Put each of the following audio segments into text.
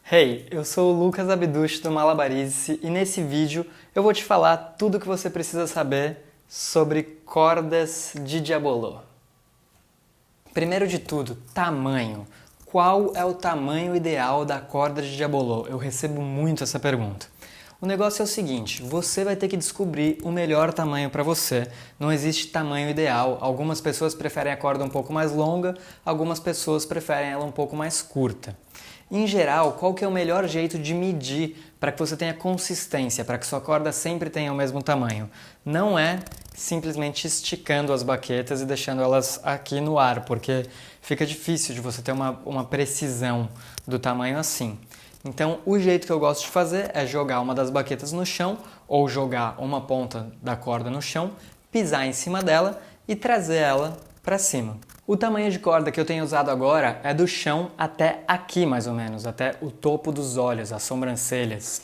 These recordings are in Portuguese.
Hey, eu sou o Lucas Abduch do Malabarize e nesse vídeo eu vou te falar tudo o que você precisa saber sobre cordas de Diabolô. Primeiro de tudo, tamanho. Qual é o tamanho ideal da corda de Diabolô? Eu recebo muito essa pergunta. O negócio é o seguinte, você vai ter que descobrir o melhor tamanho para você. Não existe tamanho ideal. Algumas pessoas preferem a corda um pouco mais longa, algumas pessoas preferem ela um pouco mais curta. Em geral, qual que é o melhor jeito de medir para que você tenha consistência, para que sua corda sempre tenha o mesmo tamanho? Não é simplesmente esticando as baquetas e deixando elas aqui no ar, porque fica difícil de você ter uma precisão do tamanho assim. Então, o jeito que eu gosto de fazer é jogar uma das baquetas no chão ou jogar uma ponta da corda no chão, pisar em cima dela e trazer ela para cima. O tamanho de corda que eu tenho usado agora é do chão até aqui, mais ou menos, até o topo dos olhos, as sobrancelhas.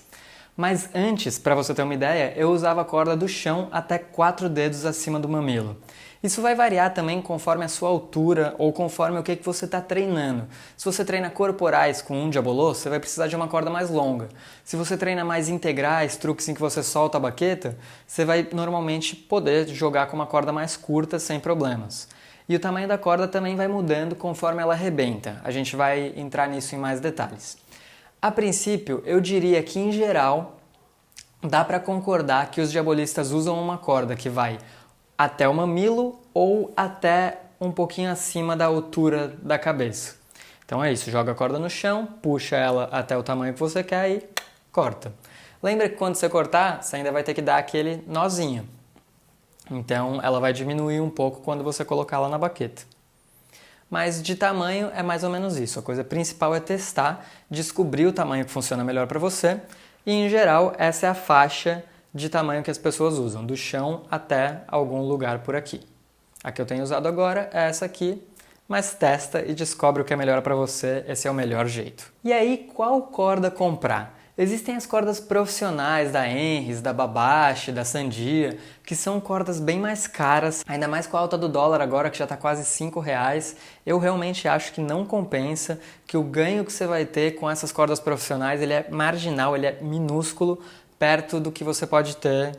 Mas antes, para você ter uma ideia, eu usava a corda do chão até 4 dedos acima do mamilo. Isso vai variar também conforme a sua altura ou conforme o que você está treinando. Se você treina corporais com um diabolô, você vai precisar de uma corda mais longa. Se você treina mais integrais, truques em que você solta a baqueta, você vai normalmente poder jogar com uma corda mais curta sem problemas. E o tamanho da corda também vai mudando conforme ela arrebenta. A gente vai entrar nisso em mais detalhes. A princípio, eu diria que, em geral, dá para concordar que os diabolistas usam uma corda que vai até o mamilo ou até um pouquinho acima da altura da cabeça. Então é isso, joga a corda no chão, puxa ela até o tamanho que você quer e corta. Lembra que quando você cortar, você ainda vai ter que dar aquele nozinho. Então ela vai diminuir um pouco quando você colocá-la na baqueta. Mas de tamanho é mais ou menos isso. A coisa principal é testar, descobrir o tamanho que funciona melhor para você. E em geral essa é a faixa de tamanho que as pessoas usam, do chão até algum lugar por aqui. A que eu tenho usado agora é essa aqui, mas testa e descobre o que é melhor para você, esse é o melhor jeito. E aí, qual corda comprar? Existem as cordas profissionais da Henrys, da Babache, da Sandia, que são cordas bem mais caras, ainda mais com a alta do dólar agora, que já está quase R$5. Eu realmente acho que não compensa, que o ganho que você vai ter com essas cordas profissionais ele é marginal, ele é minúsculo, perto do que você pode ter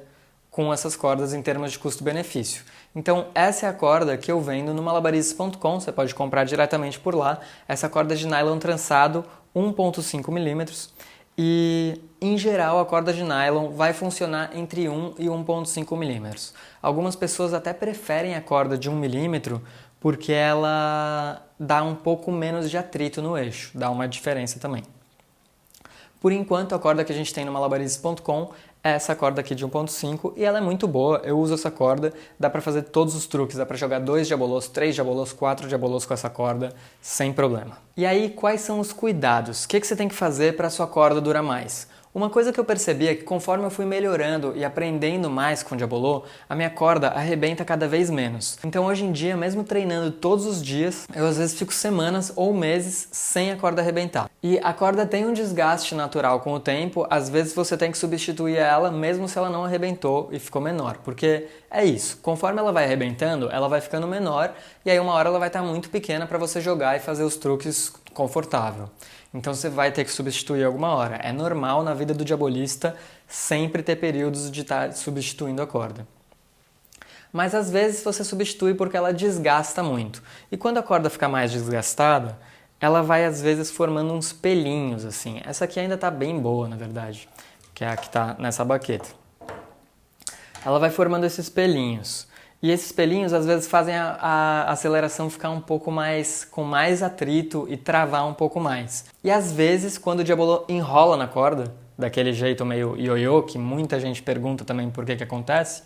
com essas cordas em termos de custo-benefício. Então essa é a corda que eu vendo no malabarizes.com, você pode comprar diretamente por lá, essa corda de nylon trançado 1.5 mm. E, em geral, a corda de nylon vai funcionar entre 1 e 1.5 mm. Algumas pessoas até preferem a corda de 1 mm porque ela dá um pouco menos de atrito no eixo, dá uma diferença também. Por enquanto, a corda que a gente tem no malabarizes.com é essa corda aqui de 1.5 e ela é muito boa, eu uso essa corda, dá pra fazer todos os truques, dá pra jogar 2 diabolôs, 3 diabolôs, 4 diabolôs com essa corda, sem problema. E aí, quais são os cuidados? O que você tem que fazer para a sua corda durar mais? Uma coisa que eu percebi é que conforme eu fui melhorando e aprendendo mais com o diabolô, a minha corda arrebenta cada vez menos. Então hoje em dia, mesmo treinando todos os dias, eu às vezes fico semanas ou meses sem a corda arrebentar. E a corda tem um desgaste natural com o tempo, às vezes você tem que substituir ela mesmo se ela não arrebentou e ficou menor, porque é isso, conforme ela vai arrebentando, ela vai ficando menor e aí uma hora ela vai estar muito pequena para você jogar e fazer os truques confortável. Então você vai ter que substituir alguma hora. É normal na vida do diabolista sempre ter períodos de estar substituindo a corda. Mas às vezes você substitui porque ela desgasta muito. E quando a corda fica mais desgastada, ela vai às vezes formando uns pelinhos assim. Essa aqui ainda está bem boa, na verdade, que é a que está nessa baqueta. Ela vai formando esses pelinhos. E esses pelinhos às vezes fazem a aceleração ficar um pouco mais, com mais atrito e travar um pouco mais. E às vezes, quando o diabolô enrola na corda, daquele jeito meio ioiô, que muita gente pergunta também por que acontece,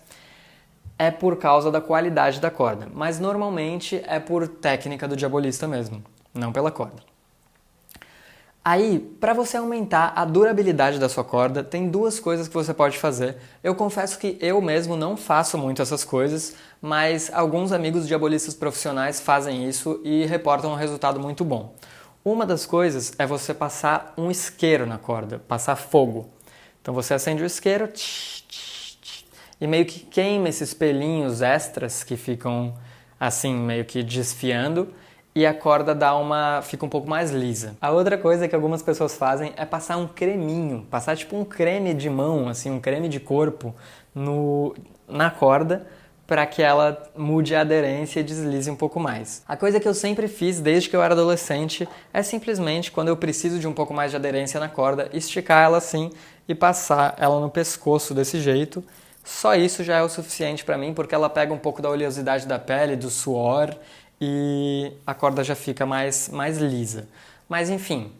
é por causa da qualidade da corda. Mas normalmente é por técnica do diabolista mesmo, não pela corda. Aí, para você aumentar a durabilidade da sua corda, tem duas coisas que você pode fazer. Eu confesso que eu mesmo não faço muito essas coisas, mas alguns amigos diabolistas profissionais fazem isso e reportam um resultado muito bom. Uma das coisas é você passar um isqueiro na corda, passar fogo. Então você acende o isqueiro e meio que queima esses pelinhos extras que ficam assim, meio que desfiando, e a corda fica um pouco mais lisa. A outra coisa que algumas pessoas fazem é passar um creminho, passar tipo um creme de mão, assim, um creme de corpo na corda, para que ela mude a aderência e deslize um pouco mais. A coisa que eu sempre fiz desde que eu era adolescente é simplesmente, quando eu preciso de um pouco mais de aderência na corda, esticar ela assim e passar ela no pescoço desse jeito. Só isso já é o suficiente para mim, porque ela pega um pouco da oleosidade da pele, do suor, e a corda já fica mais lisa. Mas enfim,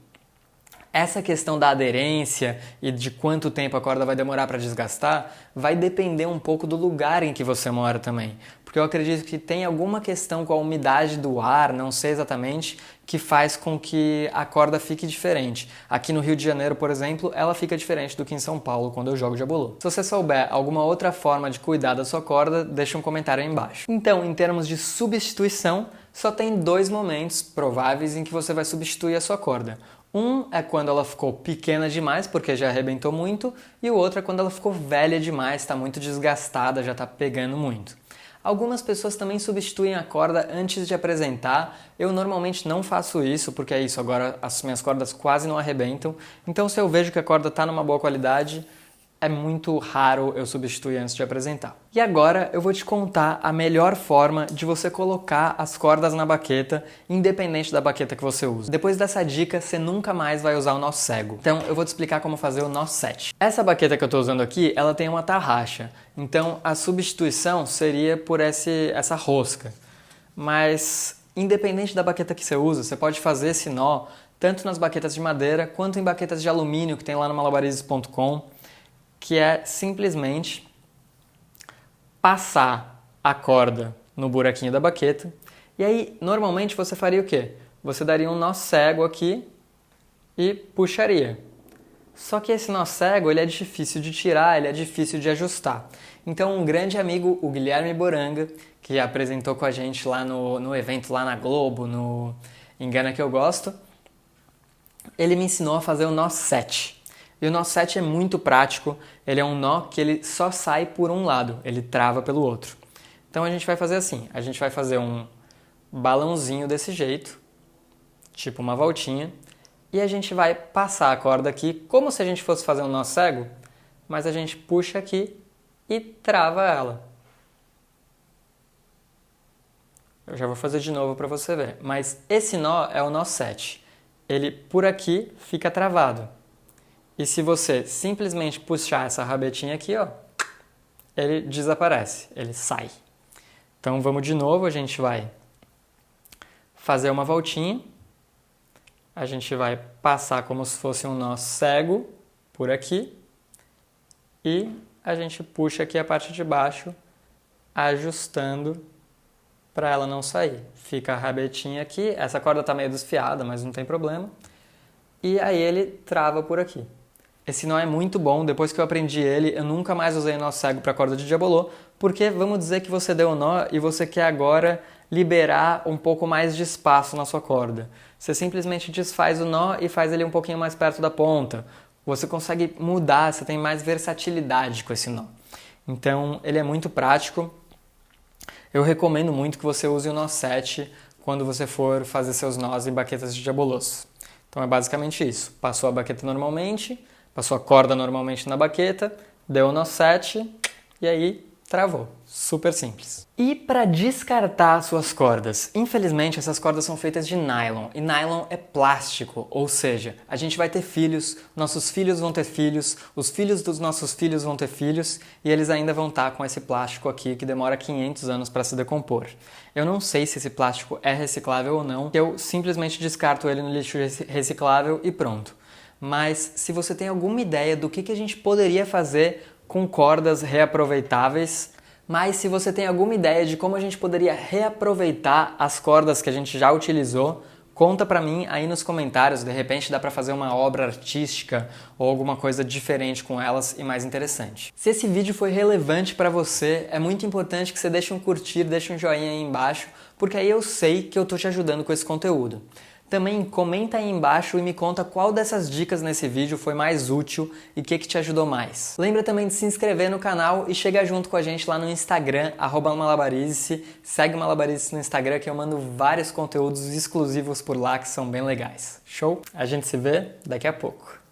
essa questão da aderência e de quanto tempo a corda vai demorar para desgastar vai depender um pouco do lugar em que você mora também. Porque eu acredito que tem alguma questão com a umidade do ar, não sei exatamente, que faz com que a corda fique diferente. Aqui no Rio de Janeiro, por exemplo, ela fica diferente do que em São Paulo, quando eu jogo diabolô. Se você souber alguma outra forma de cuidar da sua corda, deixa um comentário aí embaixo. Então, em termos de substituição, só tem 2 momentos prováveis em que você vai substituir a sua corda. Um é quando ela ficou pequena demais, porque já arrebentou muito, e o outro é quando ela ficou velha demais, está muito desgastada, já está pegando muito. Algumas pessoas também substituem a corda antes de apresentar. Eu normalmente não faço isso, porque é isso, agora as minhas cordas quase não arrebentam. Então, se eu vejo que a corda está numa boa qualidade, é muito raro eu substituir antes de apresentar. E agora eu vou te contar a melhor forma de você colocar as cordas na baqueta, independente da baqueta que você usa. Depois dessa dica, você nunca mais vai usar o nó cego. Então eu vou te explicar como fazer o nó 7. Essa baqueta que eu estou usando aqui, ela tem uma tarraxa. Então a substituição seria por essa rosca. Mas independente da baqueta que você usa, você pode fazer esse nó tanto nas baquetas de madeira quanto em baquetas de alumínio que tem lá no malabarizes.com. Que é simplesmente passar a corda no buraquinho da baqueta. E aí, normalmente, você faria o quê? Você daria um nó cego aqui e puxaria. Só que esse nó cego, ele é difícil de tirar, ele é difícil de ajustar. Então, um grande amigo, o Guilherme Boranga, que apresentou com a gente lá no evento lá na Globo, no Engana Que Eu Gosto, ele me ensinou a fazer o nó 7. E o nó 7 é muito prático, ele é um nó que ele só sai por um lado, ele trava pelo outro. Então a gente vai fazer assim, a gente vai fazer um balãozinho desse jeito, tipo uma voltinha, e a gente vai passar a corda aqui, como se a gente fosse fazer um nó cego, mas a gente puxa aqui e trava ela. Eu já vou fazer de novo para você ver, mas esse nó é o nó 7, ele por aqui fica travado. E se você simplesmente puxar essa rabetinha aqui, ó, ele desaparece, ele sai. Então vamos de novo, a gente vai fazer uma voltinha, a gente vai passar como se fosse um nó cego por aqui e a gente puxa aqui a parte de baixo, ajustando para ela não sair. Fica a rabetinha aqui, essa corda está meio desfiada, mas não tem problema. E aí ele trava por aqui. Esse nó é muito bom, depois que eu aprendi ele, eu nunca mais usei nó cego para corda de diabolô, porque vamos dizer que você deu o nó e você quer agora liberar um pouco mais de espaço na sua corda. Você simplesmente desfaz o nó e faz ele um pouquinho mais perto da ponta. Você consegue mudar, você tem mais versatilidade com esse nó. Então, ele é muito prático. Eu recomendo muito que você use o nó 7 quando você for fazer seus nós em baquetas de diabolôs. Então é basicamente isso. Passou a baqueta normalmente, passou a corda normalmente na baqueta, deu o nó 7 e aí travou. Super simples. E para descartar suas cordas? Infelizmente essas cordas são feitas de nylon e nylon é plástico, ou seja, a gente vai ter filhos, nossos filhos vão ter filhos, os filhos dos nossos filhos vão ter filhos e eles ainda vão estar com esse plástico aqui que demora 500 anos para se decompor. Eu não sei se esse plástico é reciclável ou não, eu simplesmente descarto ele no lixo reciclável e pronto. Mas se você tem alguma ideia do que a gente poderia fazer com cordas reaproveitáveis, mas se você tem alguma ideia de como a gente poderia reaproveitar as cordas que a gente já utilizou, conta pra mim aí nos comentários, de repente dá pra fazer uma obra artística ou alguma coisa diferente com elas e mais interessante. Se esse vídeo foi relevante pra você, é muito importante que você deixe um curtir, deixe um joinha aí embaixo, porque aí eu sei que eu tô te ajudando com esse conteúdo. Também comenta aí embaixo e me conta qual dessas dicas nesse vídeo foi mais útil e o que te ajudou mais. Lembra também de se inscrever no canal e chegar junto com a gente lá no Instagram, @malabarize-se. Segue o Malabarize no Instagram que eu mando vários conteúdos exclusivos por lá que são bem legais. Show? A gente se vê daqui a pouco.